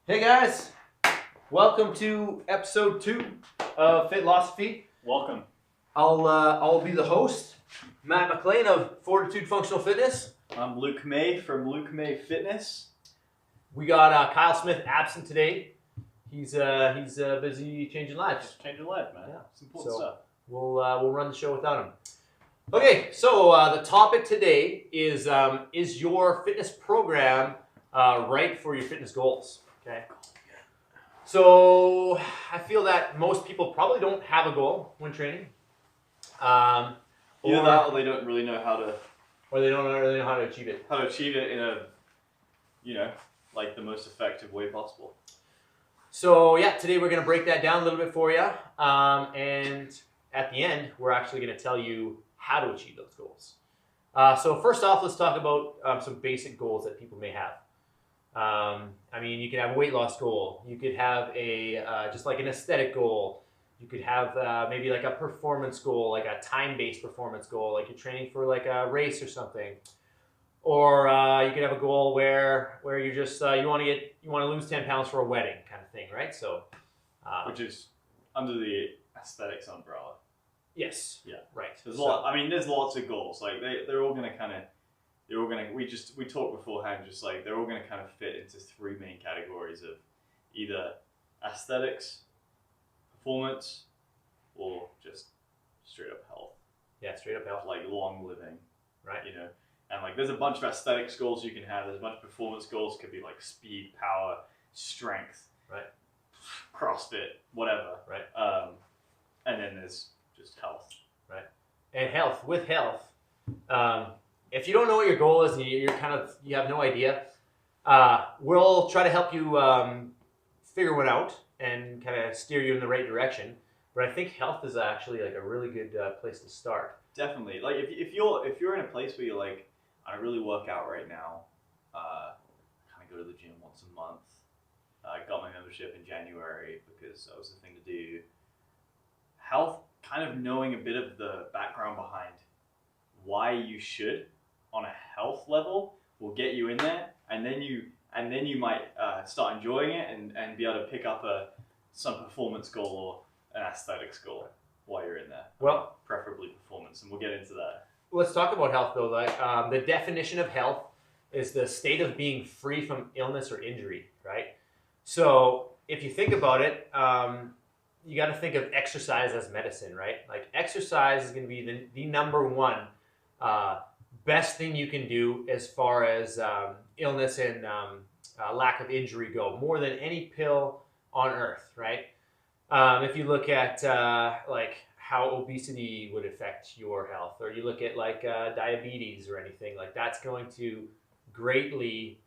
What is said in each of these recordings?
Hey guys, welcome to episode 2 of FITLOSOPhy. Welcome. I'll be the host, Matt McLean of Fortitude Functional Fitness. I'm Luke May from Luke May Fitness. We got Kyle Smith absent today. He's busy changing lives. Just changing life, man. Yeah. It's important So, stuff. We'll run the show without him. Okay, so the topic today is your fitness program right for your fitness goals? Okay. So I feel that most people probably don't have a goal when training. Either that, or they don't really know how to. Or they don't really know how to achieve it. How to achieve it in a, like the most effective way possible. So yeah, today we're going to break that down a little bit for you, and at the end, we're actually going to tell you how to achieve those goals. So first off, let's talk about some basic goals that people may have. I mean, you could have a weight loss goal. You could have a just like an aesthetic goal. You could have maybe like a performance goal, like a time-based performance goal, like you're training for like a race or something. Or you could have a goal where you just you want to lose 10 pounds for a wedding kind of thing, right? So, which is under the aesthetics umbrella. Yes. Yeah. Right. There's there's lots of goals. Like they're all gonna we talked beforehand, just like they're all gonna kind of fit into 3 main categories of either aesthetics, performance, or just straight up health. Yeah, straight up health. Like long living. Right. And like there's a bunch of aesthetics goals you can have. There's a bunch of performance goals. Could be like speed, power, strength, right, CrossFit, whatever. Right. And then there's just health. Right. And with health, if you don't know what your goal is and you have no idea, we'll try to help you figure one out and kind of steer you in the right direction. But I think health is actually like a really good place to start. Definitely. Like if you're in a place where you're like, I really work out right now, kind of go to the gym once a month. I got my membership in January because that was the thing to do. Health, kind of knowing a bit of the background behind why you should on a health level will get you in there, and then you might start enjoying it and be able to pick up some performance goal or an aesthetics goal while you're in there. Well, preferably performance, and we'll get into that. Let's talk about health though. Like the definition of health is the state of being free from illness or injury, right? So if you think about it, you got to think of exercise as medicine, right? Like exercise is going to be the number one best thing you can do as far as illness and lack of injury go, more than any pill on earth, right? If you look at like how obesity would affect your health, or you look at like diabetes or anything, like that's going to greatly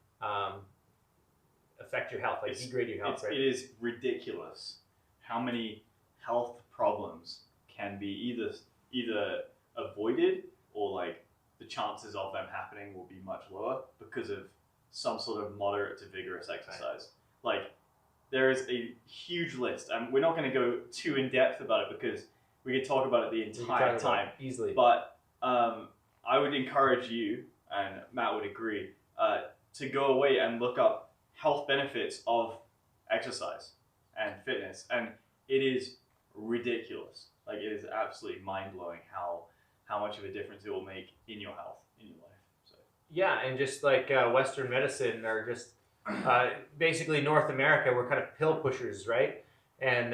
affect your health, like degrade your health, right? It is ridiculous how many health problems can be either avoided, or like the chances of them happening will be much lower because of some sort of moderate to vigorous exercise. Right. Like there is a huge list, and we're not going to go too in depth about it because we could talk about it the entire time easily. But I would encourage you, and Matt would agree, to go away and look up health benefits of exercise and fitness, and it is ridiculous. Like it is absolutely mind-blowing how much of a difference it will make in your health, in your life. So. Yeah, and just like Western medicine, or just basically North America, we're kind of pill pushers, right? And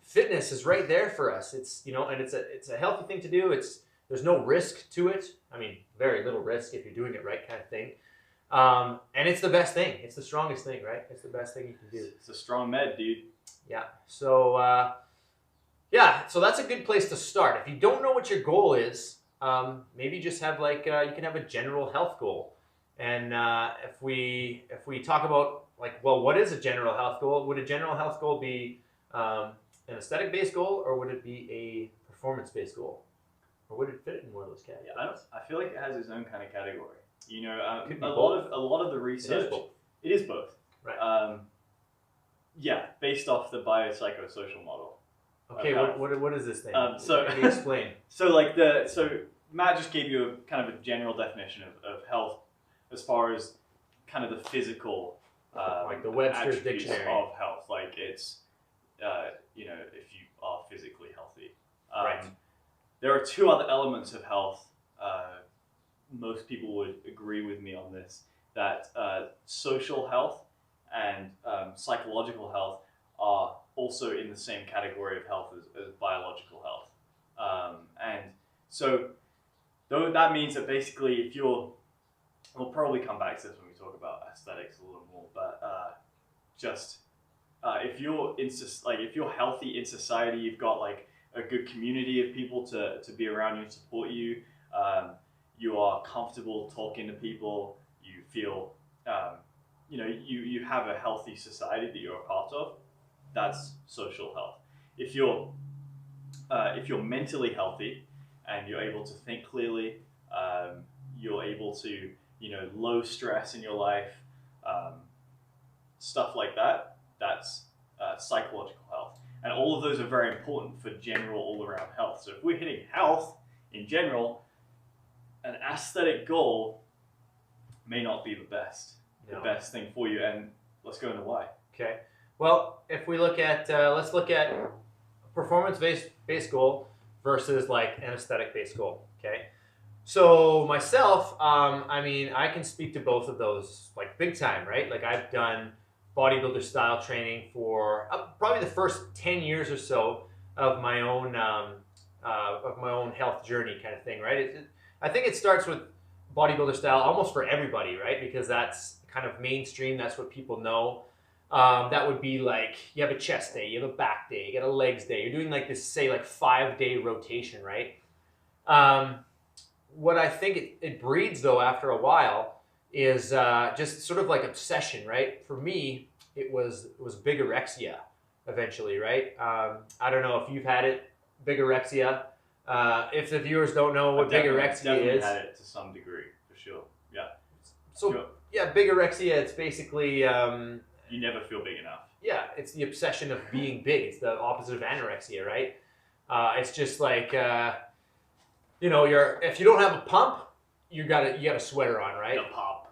fitness is right there for us. It's and it's a healthy thing to do. There's no risk to it. I mean, very little risk if you're doing it right, kind of thing. And it's the best thing. It's the strongest thing, right? It's the best thing you can do. It's a strong med, dude. Yeah. So so that's a good place to start. If you don't know what your goal is, maybe just have like you can have a general health goal. And if we talk about like, well, what is a general health goal? Would a general health goal be an aesthetic-based goal, or would it be a performance-based goal, or would it fit in one of those categories? Yeah, I feel like it has its own kind of category. A lot of the research. It is both. Right. Based off the biopsychosocial model. Okay, what is this thing? So can you explain? So Matt just gave you a kind of a general definition of health as far as kind of the physical Like the Webster's attributes Dictionary of health. Like it's, you know, if you are physically healthy. Right. There are two other elements of health. Most people would agree with me on this, that social health and psychological health are also in the same category of health as biological health. And so though that means that basically if you're, we'll probably come back to this when we talk about aesthetics a little more, but if you're if you're healthy in society, you've got like a good community of people to be around you and support you. You are comfortable talking to people. You feel, you know, you have a healthy society that you're a part of. That's social health. If you're mentally healthy and you're able to think clearly, you're able to, you know, low stress in your life, stuff like that. That's psychological health, and all of those are very important for general all-around health. So if we're hitting health in general, an aesthetic goal may not be the best thing for you. And let's go into why. Okay. Well, if we look at, let's look at a performance-based goal versus like an aesthetic-based goal. Okay. So myself, I mean, I can speak to both of those like big time, right? Like I've done bodybuilder style training for probably the first 10 years or so of my own health journey kind of thing, right? I think it starts with bodybuilder style almost for everybody, right? Because that's kind of mainstream. That's what people know. That would be like you have a chest day, you have a back day, you got a legs day. You're doing like this, say, like 5-day rotation, right? What I think it breeds though after a while is just sort of like obsession, right? For me, it was bigorexia eventually, right? I don't know if you've had it, bigorexia. If the viewers don't know what bigorexia is, had it to some degree for sure. Yeah. So sure. Yeah, bigorexia. It's basically you never feel big enough. Yeah, it's the obsession of being big. It's the opposite of anorexia, right? It's just like you know, if you don't have a pump, you got a sweater on, right? The pop.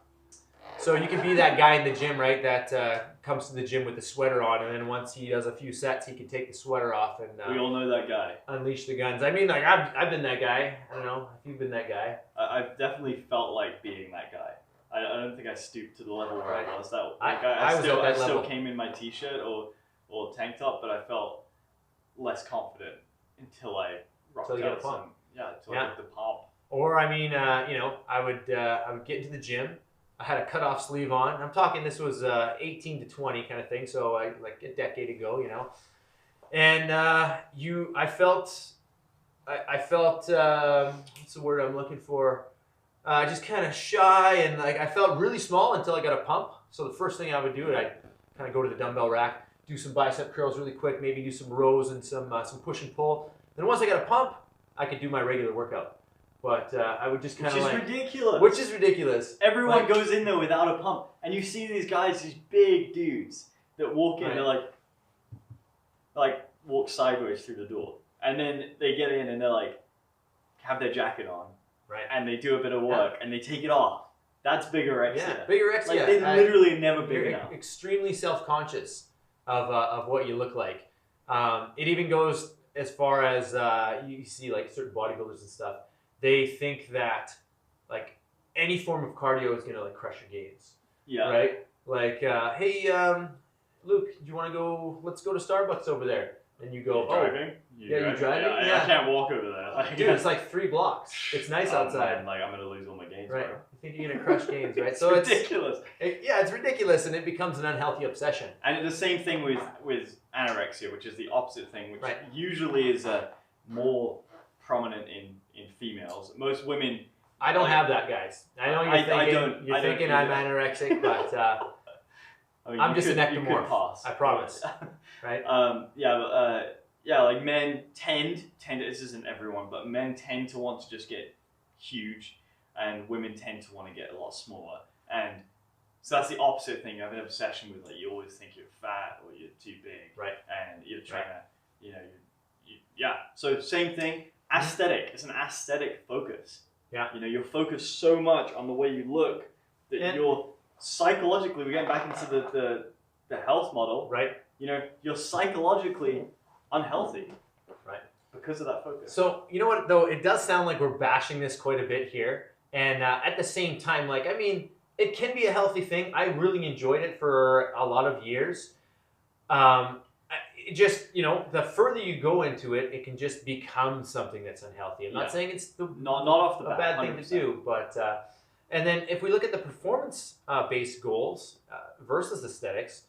So you can be that guy in the gym, right? That comes to the gym with the sweater on, and then once he does a few sets, he can take the sweater off and we all know that guy. Unleash the guns. I mean, like I've been that guy. I don't know if you've been that guy. I've definitely felt like being that guy. I don't think I stooped to the level where I was. I still came in my t-shirt or tank top, but I felt less confident until I rocked out some. Yeah, until I got the pop. Or I mean, you know, I would get into the gym. I had a cutoff sleeve on. I'm talking this was 18 to 20 kind of thing, so like a decade ago, you know. And I felt what's the word I'm looking for? Just kind of shy, and like I felt really small until I got a pump. So the first thing I would do, I'd kind of go to the dumbbell rack, do some bicep curls really quick, maybe do some rows and some push and pull. Then once I got a pump, I could do my regular workout. But I would just kind of like... Which is ridiculous. Everyone goes in there without a pump. And you see these guys, these big dudes that walk in, they're like walk sideways through the door. And then they get in and they're like, have their jacket on. Right. And they do a bit of work and they take it off. That's bigorexia. Yeah, bigorexia. Like they literally never big enough. Extremely self-conscious of what you look like. It even goes as far as you see like certain bodybuilders and stuff. They think that like any form of cardio is gonna like crush your gains. Yeah. Right? Like, hey, Luke, do you want to go? Let's go to Starbucks over there. And you go, driving? You're driving? Yeah. I can't walk over there. Like, dude, it's like 3 blocks. It's nice outside. Man, like I'm gonna lose all my gains, right? Bro. You think you're gonna crush gains, right? It's ridiculous. It's ridiculous, and it becomes an unhealthy obsession. And the same thing with anorexia, which is the opposite thing, which usually is more prominent in females. Most women. I don't have that, guys. I know you're thinking I'm anorexic, but I mean, I'm just an ectomorph. I promise. Right? Like men tend this isn't everyone, but men tend to want to just get huge, and women tend to want to get a lot smaller. And so that's the opposite thing. You have an obsession with like you always think you're fat or you're too big, right? And you're trying to, So same thing. Aesthetic. It's an aesthetic focus. Yeah. You're focused so much on the way you look that you're psychologically, we're getting back into the health model. Right. You know, you're psychologically unhealthy. Right. Because of that focus. So, you know what, though? It does sound like we're bashing this quite a bit here. And at the same time, like, I mean, it can be a healthy thing. I really enjoyed it for a lot of years. It just, you know, the further you go into it, it can just become something that's unhealthy. I'm not saying it's not off the a bat, bad thing 100%. to do, but and then if we look at the performance-based goals versus aesthetics,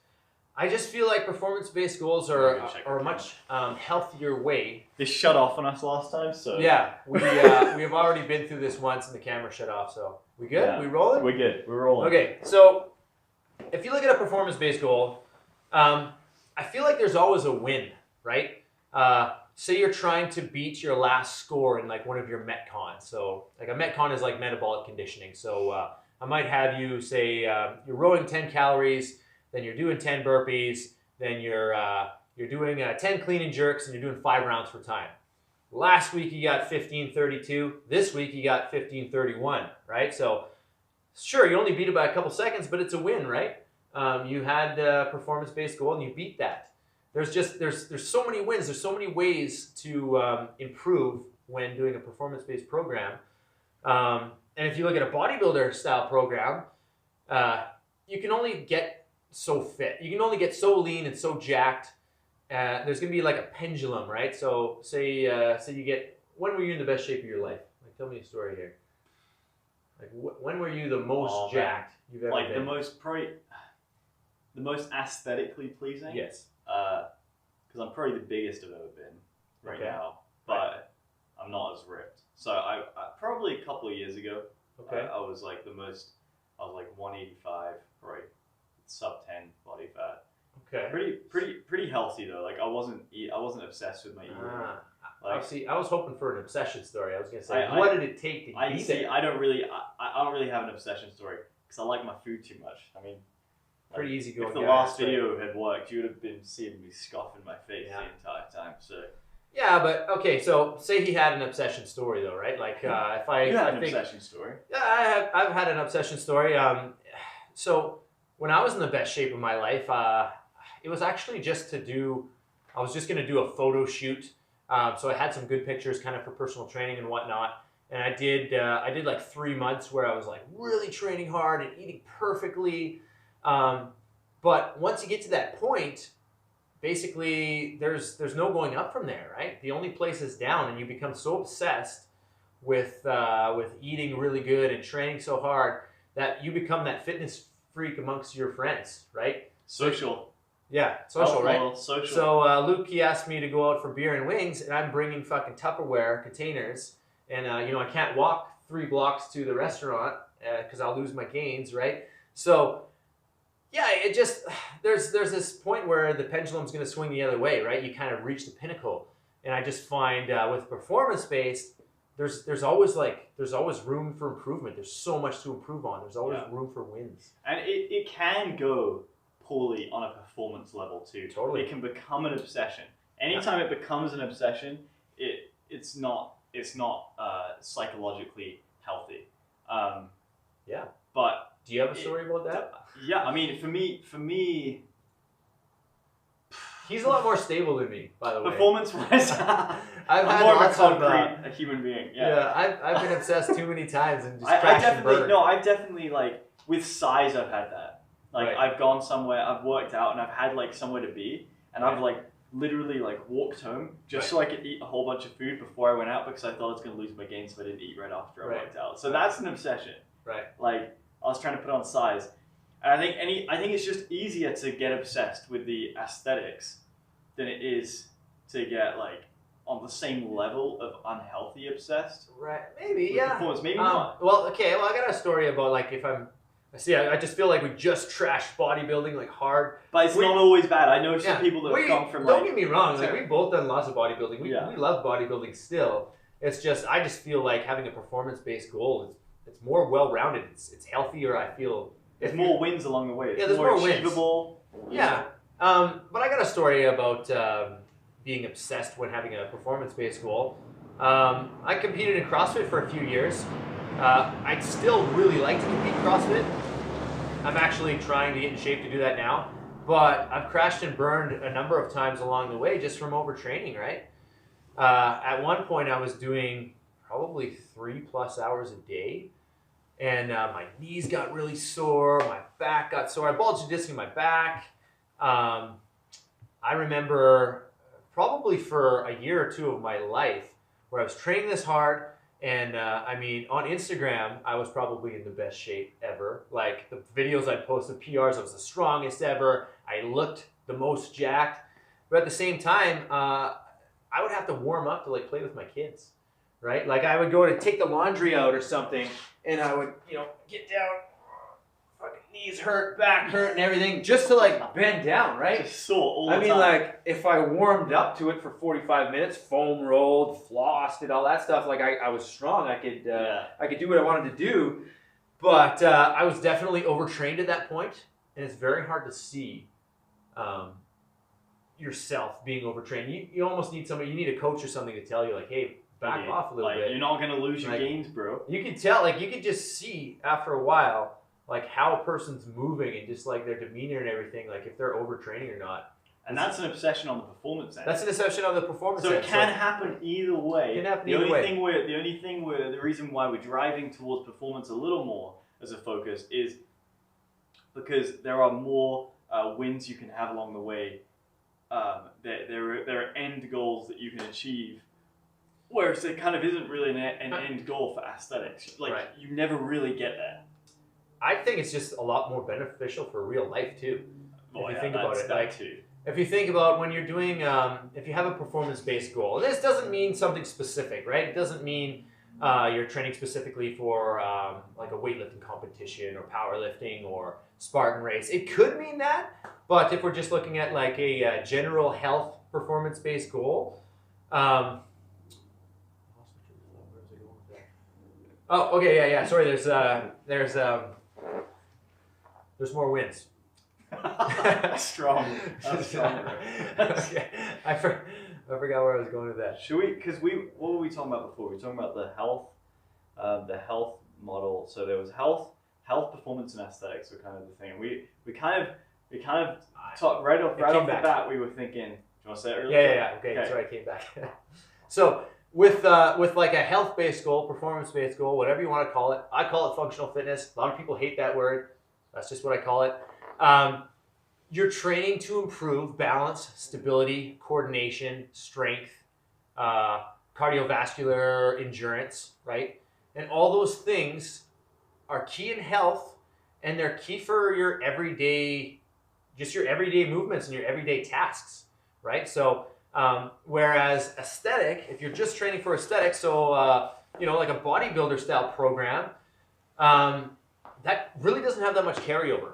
I just feel like performance-based goals are a much healthier way. This shut off on us last time, so yeah, we have already been through this once, and the camera shut off. So we good? Yeah. We rolling? We're good. We're rolling. Okay, so if you look at a performance-based goal, I feel like there's always a win, right? Say you're trying to beat your last score in like one of your Metcons. So like a Metcon is like metabolic conditioning. So I might have you say you're rowing 10 calories, then you're doing 10 burpees, then you're doing 10 clean and jerks, and you're doing 5 rounds for time. Last week you got 15:32. This week you got 15:31, right? So sure, you only beat it by a couple seconds, but it's a win, right? You had a performance-based goal and you beat that. There's so many wins. There's so many ways to improve when doing a performance-based program. And if you look at a bodybuilder style program, you can only get so fit. You can only get so lean and so jacked. There's gonna be like a pendulum, right? So say you get, when were you in the best shape of your life? Like, tell me a story here. Like when were you the most jacked you've ever like been? the most aesthetically pleasing. Yes. Because I'm probably the biggest I've ever been right now, but I'm not as ripped. So I probably a couple of years ago, I was like the most. I was like 185, right? Sub 10 body fat. Okay. Pretty healthy though. Like I wasn't obsessed with my eating. I was hoping for an obsession story. I was gonna say, what did it take to eat it? I don't really have an obsession story because I like my food too much. I mean, pretty easy going. If the last video had worked, you would have been seeing me scoff in my face the entire time. So. Yeah, but okay. So say he had an obsession story though, right? Like you had an obsession story. Yeah, I've had an obsession story. So when I was in the best shape of my life, it was actually just to do. I was just gonna do a photo shoot. So I had some good pictures, kind of for personal training and whatnot. And I did like 3 months where I was like really training hard and eating perfectly. But once you get to that point, basically there's no going up from there, right? The only place is down, and you become so obsessed with eating really good and training so hard that you become that fitness freak amongst your friends, right? Social. Yeah, social, right? Model, social. So Luke, he asked me to go out for beer and wings, and I'm bringing fucking Tupperware containers, and I can't walk 3 blocks to the restaurant because I'll lose my gains, right? So yeah, it just there's this point where the pendulum's going to swing the other way, right? You kind of reach the pinnacle, and I just find with performance based, there's always room for improvement. There's so much to improve on. There's always room for wins, and it can go poorly on a performance level too. Totally, it can become an obsession. Anytime it becomes an obsession, it's not psychologically healthy. Yeah, but. Do you have a story about that? Yeah, I mean, for me, he's a lot more stable than me, by the way. Performance-wise, I'm more of a concrete human being. Yeah, I've been obsessed too many times and just I've definitely like with size, I've had that. Like I've gone somewhere, I've worked out, and I've had like somewhere to be, and I've like literally like walked home just so I could eat a whole bunch of food before I went out because I thought I was going to lose my gains if I didn't eat right after I worked out. So that's an obsession. Right. Like. I was trying to put on size, and I think it's just easier to get obsessed with the aesthetics than it is to get like on the same level of unhealthy obsessed. Right? Maybe, with yeah. Performance. Maybe not. Well, okay. Well, I got a story about like if I just feel like we just trashed bodybuilding like hard. But it's not always bad. I know some people that have come from Don't get me wrong. Like we've both done lots of bodybuilding. We love bodybuilding still. It's just I just feel like having a performance-based goal is. It's more well-rounded. It's healthier. I feel. There's more wins along the way. It's there's more achievable. Wins. Yeah. But I got a story about being obsessed when having a performance-based goal. I competed in CrossFit for a few years. I'd still really like to compete CrossFit. I'm actually trying to get in shape to do that now, but I've crashed and burned a number of times along the way just from overtraining, right? At one point, I was doing probably 3+ hours a day, and my knees got really sore, my back got sore. I bulged a disc in my back. I remember probably for a year or two of my life where I was training this hard, and I mean, on Instagram, I was probably in the best shape ever. Like the videos I'd posted, PRs, I was the strongest ever. I looked the most jacked, but at the same time, I would have to warm up to like play with my kids, right? Like I would go to take the laundry out or something, and I would, get down, fucking knees hurt, back hurt, and everything, just to like bend down, right? Just sore all the I mean, time. like if I warmed up to it for 45 minutes, foam rolled, flossed, did all that stuff, like I was strong. I could do what I wanted to do, but I was definitely overtrained at that point, and it's very hard to see yourself being overtrained. You almost need somebody, you need a coach or something to tell you, like, hey, back off a little bit. You're not gonna lose your gains, bro. You can tell, like you could just see after a while, like how a person's moving and just like their demeanor and everything, like if they're overtraining or not. And that's an obsession on the performance end. That's an obsession on the performance end. So it can happen either way. It can happen the either only way. thing where the reason why we're driving towards performance a little more as a focus is because there are more wins you can have along the way. There are end goals that you can achieve, whereas it kind of isn't really an end goal for aesthetics. Like you never really get there. I think it's just a lot more beneficial for real life too. If you think about it, like too. If you think about when you're doing, if you have a performance-based goal, this doesn't mean something specific, right? It doesn't mean you're training specifically for like a weightlifting competition or powerlifting or Spartan race. It could mean that, but if we're just looking at like a general health performance-based goal, oh, okay, yeah. Sorry, there's more wins. Strong. Okay. I forgot where I was going with that. Should we? Because what were we talking about before? We were talking about the health model. So there was health, performance, and aesthetics were kind of the thing. We kind of talked right off the bat. We were thinking. Do you want to say it earlier? Yeah. Okay. Sorry, I came back. So with like a health-based goal, performance-based goal, whatever you want to call it, I call it functional fitness. A lot of people hate that word. That's just what I call it. You're training to improve balance, stability, coordination, strength, cardiovascular endurance, right? And all those things are key in health, and they're key for your everyday movements and your everyday tasks, right? So, whereas aesthetic, if you're just training for aesthetic, so, like a bodybuilder style program, that really doesn't have that much carryover.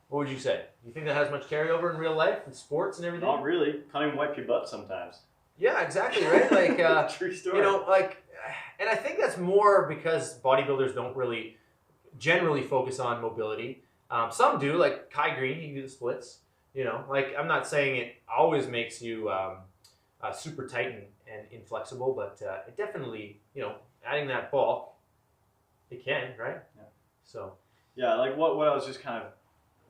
What would you say? You think that has much carryover in real life and sports and everything? Not really. Can't even wipe your butt sometimes. Yeah, exactly, right? Like, true story. And I think that's more because bodybuilders don't really generally focus on mobility. Some do, like Kai Green, he can do the splits. I'm not saying it always makes you super tight and inflexible, but it definitely, adding that bulk, it can, right? Yeah. So. Yeah, like what I was just kind of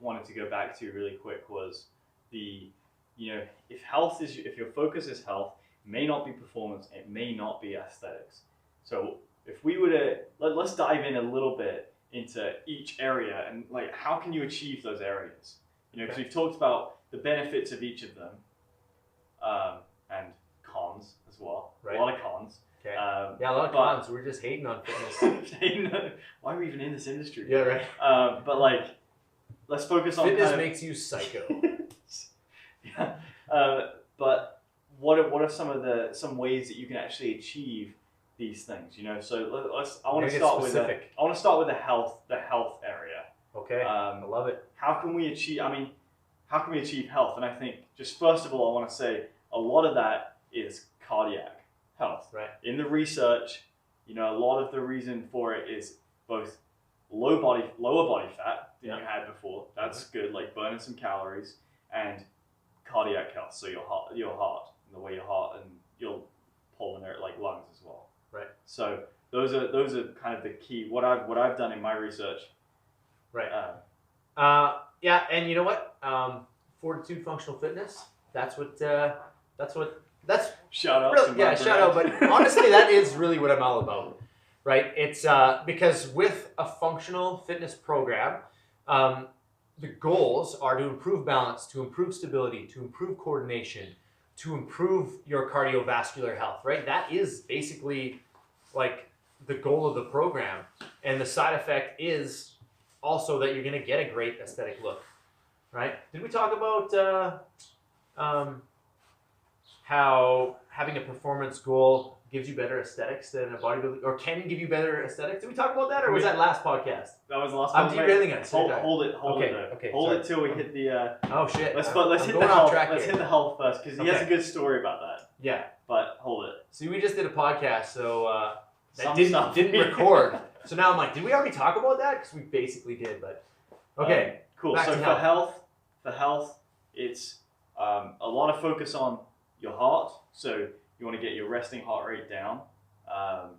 wanted to go back to really quick was if your focus is health, it may not be performance, it may not be aesthetics. So if we were to let's dive in a little bit into each area and like how can you achieve those areas? Because we've talked about the benefits of each of them, and cons as well. Right. A lot of cons. Okay. A lot of cons. We're just hating on fitness. Why are we even in this industry? Yeah, right. But like, let's focus on fitness makes you psycho. Yeah. But what are some ways that you can actually achieve these things? So I want to start with the health area. Okay. I love it. How can we achieve health? And I think just first of all, I want to say a lot of that is cardiac health. Right. In the research, a lot of the reason for it is both lower body fat than you had before. That's good, like burning some calories, and cardiac health. So your heart, and the way your heart and your pulmonary, like lungs as well. Right. So those are kind of the key. What I've done in my research. Right. Yeah, and you know what? Fortitude Functional Fitness. That's what. That's Shout out really, to yeah. my Shout out, brand. but honestly, that is really what I'm all about, right? It's because with a functional fitness program, the goals are to improve balance, to improve stability, to improve coordination, to improve your cardiovascular health, right? That is basically like the goal of the program, and the side effect is also that you're going to get a great aesthetic look, right? Did we talk about how having a performance goal gives you better aesthetics than a bodybuilding, or can give you better aesthetics? Did we talk about that, or was that last podcast? That was the last I'm one. derailing us. Hold it. Hold sorry. it till we hit the. Oh shit! Let's I'm hit the going off health. track Let's here. hit the health first because he has a good story about that. Yeah. But hold it. See, we just did a podcast, so that Some didn't stuff. record. So now I'm like, did we already talk about that? Because we basically did, but okay. Cool. Back So to for health, it's a lot of focus on your heart. So you want to get your resting heart rate down. A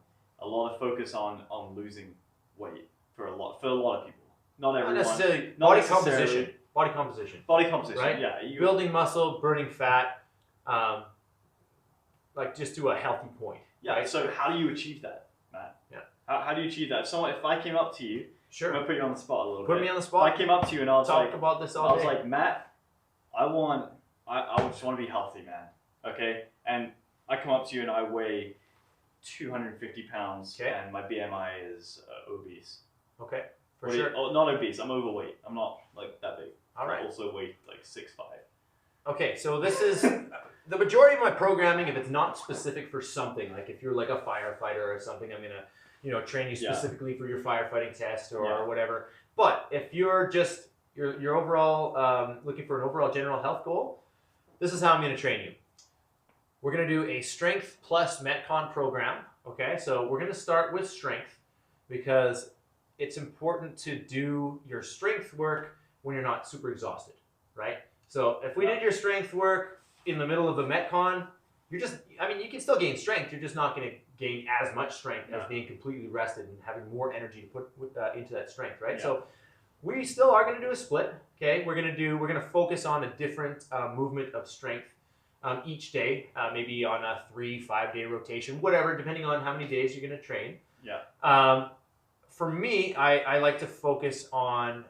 lot of focus on losing weight for a lot of people. Not everyone. Not necessarily. Not Body necessarily. composition. Body composition. Body composition. Right? Yeah. Building muscle, burning fat. Like just to a healthy point. Yeah. Right? So how do you achieve that, Matt? Yeah. How do you achieve that? If I came up to you, Sure. I'm gonna put you on the spot a little bit. Put me on the If spot. I came up to you and I was Talk like, about this all day. Matt, I just want to be healthy, man. Okay? And I come up to you and I weigh 250 pounds and my BMI is obese. Okay. For Well, sure. Oh, not obese. I'm overweight. I'm not like that big. All right. I also weigh like 6'5". Okay, so this is the majority of my programming. If it's not specific for something, like if you're like a firefighter or something, I'm gonna train you specifically for your firefighting test or whatever. But if you're just your overall looking for an overall general health goal, this is how I'm gonna train you. We're gonna do a strength plus Metcon program. Okay, so we're gonna start with strength because it's important to do your strength work when you're not super exhausted, right? So if we did your strength work in the middle of the Metcon, you can still gain strength. You're just not going to gain as much strength as being completely rested and having more energy to put into that strength, right? Yeah. So we still are going to do a split. Okay, we're going to focus on a different movement of strength each day, maybe on a 3-5 day rotation, whatever, depending on how many days you're going to train. Yeah. For me, I like to focus on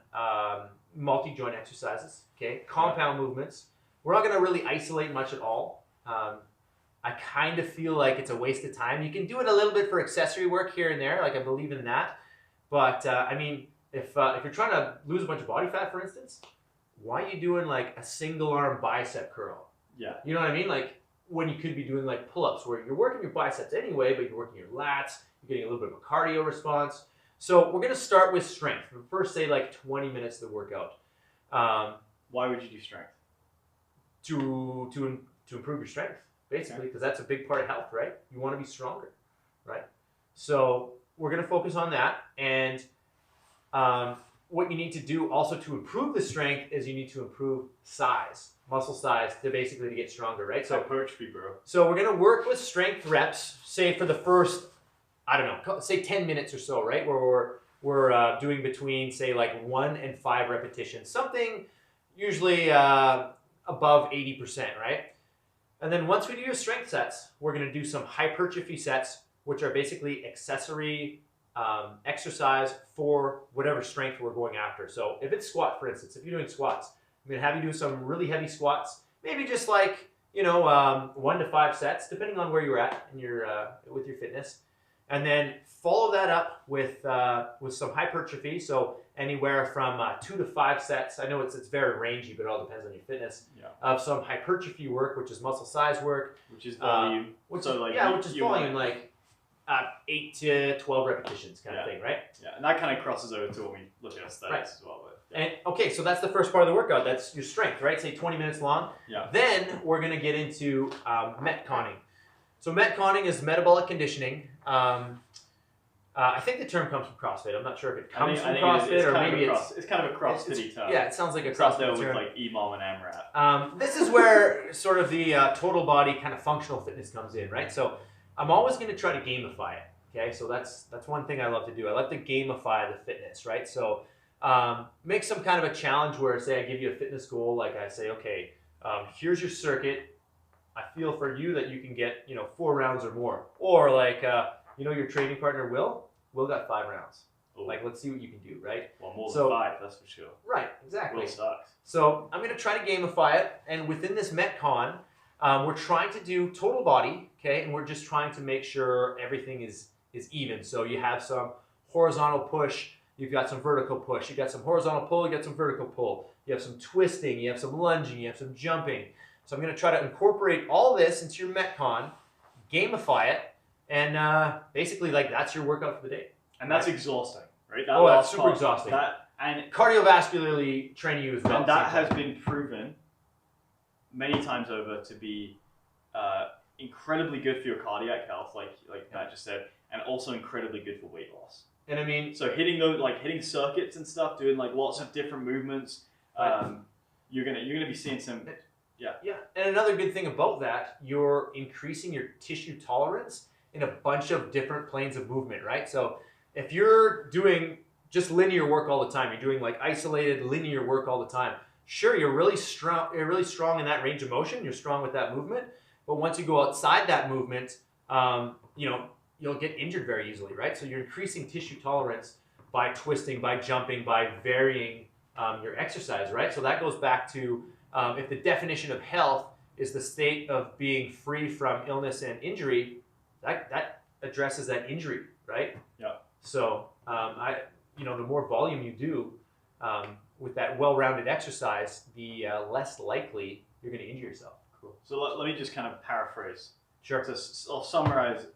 multi-joint exercises, okay? Compound movements. We're not going to really isolate much at all. I kind of feel like it's a waste of time. You can do it a little bit for accessory work here and there, like I believe in that. But if you're trying to lose a bunch of body fat, for instance, why are you doing like a single arm bicep curl? Yeah. You know what I mean? Like when you could be doing like pull-ups where you're working your biceps anyway, but you're working your lats, you're getting a little bit of a cardio response. So we're going to start with strength. First, say like 20 minutes to work out. Why would you do strength? To improve your strength, basically, because that's a big part of health, right? You want to be stronger, right? So we're going to focus on that. And what you need to do also to improve the strength is you need to improve size, muscle size, to get stronger, right? So hypertrophy, bro. So we're going to work with strength reps, say for the first, I don't know, say 10 minutes or so, right? Where we're doing between, say, like 1 and 5 repetitions. Something usually above 80%, right? And then once we do your strength sets, we're going to do some hypertrophy sets, which are basically accessory exercise for whatever strength we're going after. So if it's squat, for instance, if you're doing squats, I'm going to have you do some really heavy squats, maybe just like, 1 to 5 sets, depending on where you're at in your with your fitness. And then follow that up with some hypertrophy, so anywhere from 2 to 5 sets. I know it's very rangy, but it all depends on your fitness. Yeah. Of some hypertrophy work, which is muscle size work, which is volume. Which is volume, like 8 to 12 repetitions kind of thing, right? Yeah, and that kind of crosses over to when we look at aesthetics as well. But, And okay, so that's the first part of the workout. That's your strength, right? Say 20 minutes long. Yeah. Then we're gonna get into metconning. So metconning is metabolic conditioning. I think the term comes from CrossFit. I'm not sure if it comes from CrossFit or maybe it's kind of a CrossFit term. Yeah, it sounds like a it's out CrossFit there term. with like EMOM and AMRAP. This is where sort of the total body kind of functional fitness comes in, right? So I'm always going to try to gamify it. Okay, so that's one thing I love to do. I like to gamify the fitness, right? So make some kind of a challenge where, say, I give you a fitness goal, like I say, okay, here's your circuit. I feel for you that you can get, 4 rounds or more. Or like, your training partner, Will got 5 rounds. Ooh. Like, let's see what you can do, right? Well, more than 5, that's for sure. Right, exactly. Will sucks. So I'm going to try to gamify it. And within this Metcon, we're trying to do total body, okay? And we're just trying to make sure everything is even. So you have some horizontal push, you've got some vertical push, you got some horizontal pull, you got some vertical pull, you have some twisting, you have some lunging, you have some jumping. So I'm going to try to incorporate all this into your Metcon, gamify it, and basically, like, that's your workout for the day. And that's exhausting, right? That's super exhausting. And cardiovascularly training you as well. And that has been proven many times over to be incredibly good for your cardiac health, like Matt just said, and also incredibly good for weight loss. And I mean, so hitting circuits and stuff, doing like lots of different movements, you're gonna be seeing some. Yeah. And another good thing about that, you're increasing your tissue tolerance in a bunch of different planes of movement, right? So if you're doing just linear work all the time, you're doing like isolated linear work all the time, sure, you're really strong in that range of motion, you're strong with that movement, but once you go outside that movement, you'll get injured very easily, right? So you're increasing tissue tolerance by twisting, by jumping, by varying your exercise, right? So that goes back to if the definition of health is the state of being free from illness and injury, that addresses that injury, right? Yeah. So the more volume you do with that well-rounded exercise, the less likely you're going to injure yourself. Cool. So let me just kind of paraphrase. Sure. I'll summarize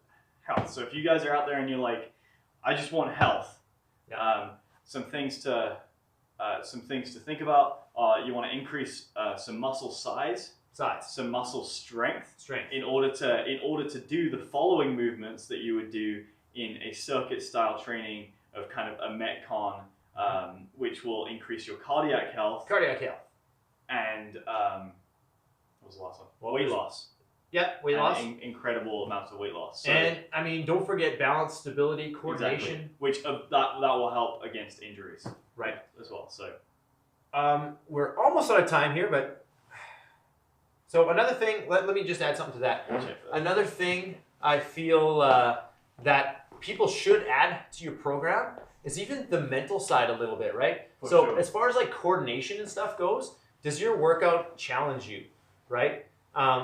health. So if you guys are out there and you're like, I just want health, some things to think about. You want to increase some muscle size, some muscle strength, in order to do the following movements that you would do in a circuit style training of kind of a Metcon, which will increase your cardiac health. And what was the last one? Weight loss. Yeah, weight loss. Incredible amounts of weight loss. So, and I mean, don't forget balance, stability, coordination. Exactly. Which that will help against injuries. Right. As well. So we're almost out of time here, but so another thing, let me just add something to that. Another thing I feel that people should add to your program is even the mental side a little bit, right? Sure. As far as like coordination and stuff goes, does your workout challenge you, right?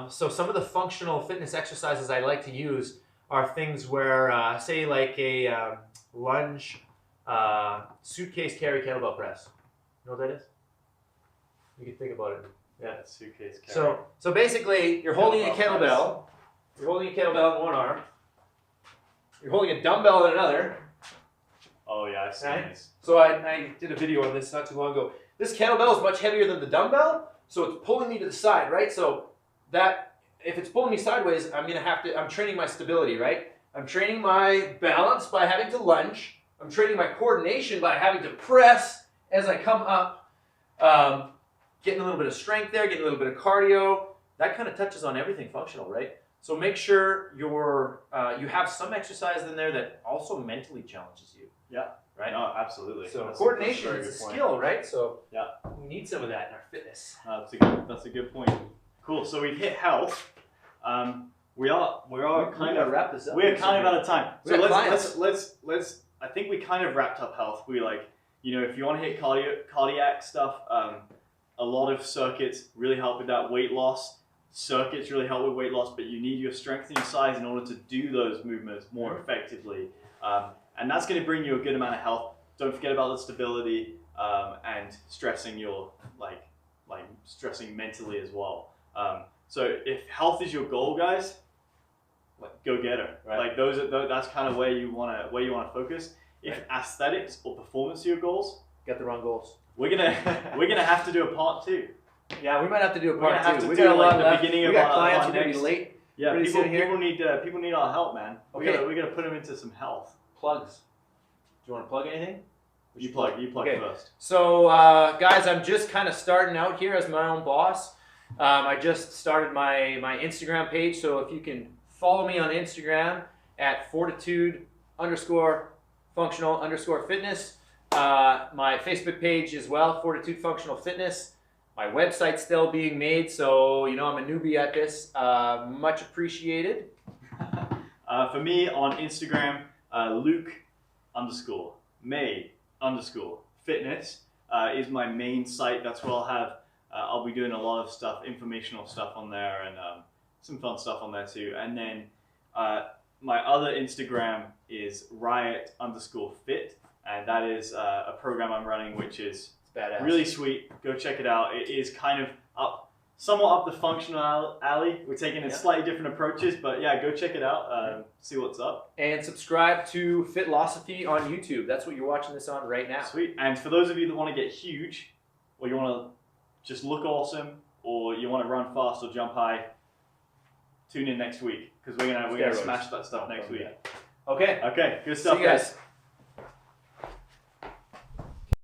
So some of the functional fitness exercises I like to use are things where, say like a lunge, suitcase carry kettlebell press. You know what that is? You can think about it. Yeah, suitcase carry. So basically, you're holding a kettlebell. You're holding a kettlebell in one arm. You're holding a dumbbell in another. Oh yeah, I've seen this. So I did a video on this not too long ago. This kettlebell is much heavier than the dumbbell, so it's pulling me to the side, right? So that if it's pulling me sideways, I'm training my stability, right? I'm training my balance by having to lunge. I'm training my coordination by having to press as I come up. Getting a little bit of strength there, getting a little bit of cardio. That kind of touches on everything functional, right? So make sure you have some exercise in there that also mentally challenges you. Yeah. Right? No, absolutely. So coordination is a skill, right? So yeah, we need some of that in our fitness. That's a good point. Cool. So we've hit health. We are kind of wrap this up. We're kind of out of time. So let's. I think we kind of wrapped up health. We if you want to hit cardiac stuff, a lot of circuits really help with that. Weight loss circuits really help with weight loss, but you need your strength and your size in order to do those movements more effectively. And that's going to bring you a good amount of health. Don't forget about the stability and stressing stressing mentally as well. So if health is your goal, guys, go get it. Right. That's kind of where you want to focus. If aesthetics or performance are your goals, got the wrong goals. We're gonna have to do a part 2. Yeah, we might have to do a part 2. We got a lot left. We got clients who are going to be late. Yeah, people need our help, man. Okay. We gotta put them into some health. Plugs. Do you want to plug anything? You plug first. So, guys, I'm just kind of starting out here as my own boss. I just started my Instagram page, so if you can follow me on Instagram at fortitude_functional_fitness. My Facebook page as well, Fortitude Functional Fitness. My website's still being made, so I'm a newbie at this. Much appreciated. For me on Instagram, Luke_May_fitness is my main site. That's where I'll be doing a lot of stuff, informational stuff on there, and some fun stuff on there too. And then my other Instagram is Riot_Fit, and that is a program I'm running, which is really sweet. Go check it out. It is kind of somewhat up the functional alley. We're taking slightly different approaches, but yeah, go check it out. See what's up. And subscribe to FITLOSOPHY on YouTube. That's what you're watching this on right now. Sweet. And for those of you that want to get huge, or you want to just look awesome, or you want to run fast or jump high, tune in next week, because we're gonna smash that stuff next week. Okay. Okay. Good stuff, See you guys.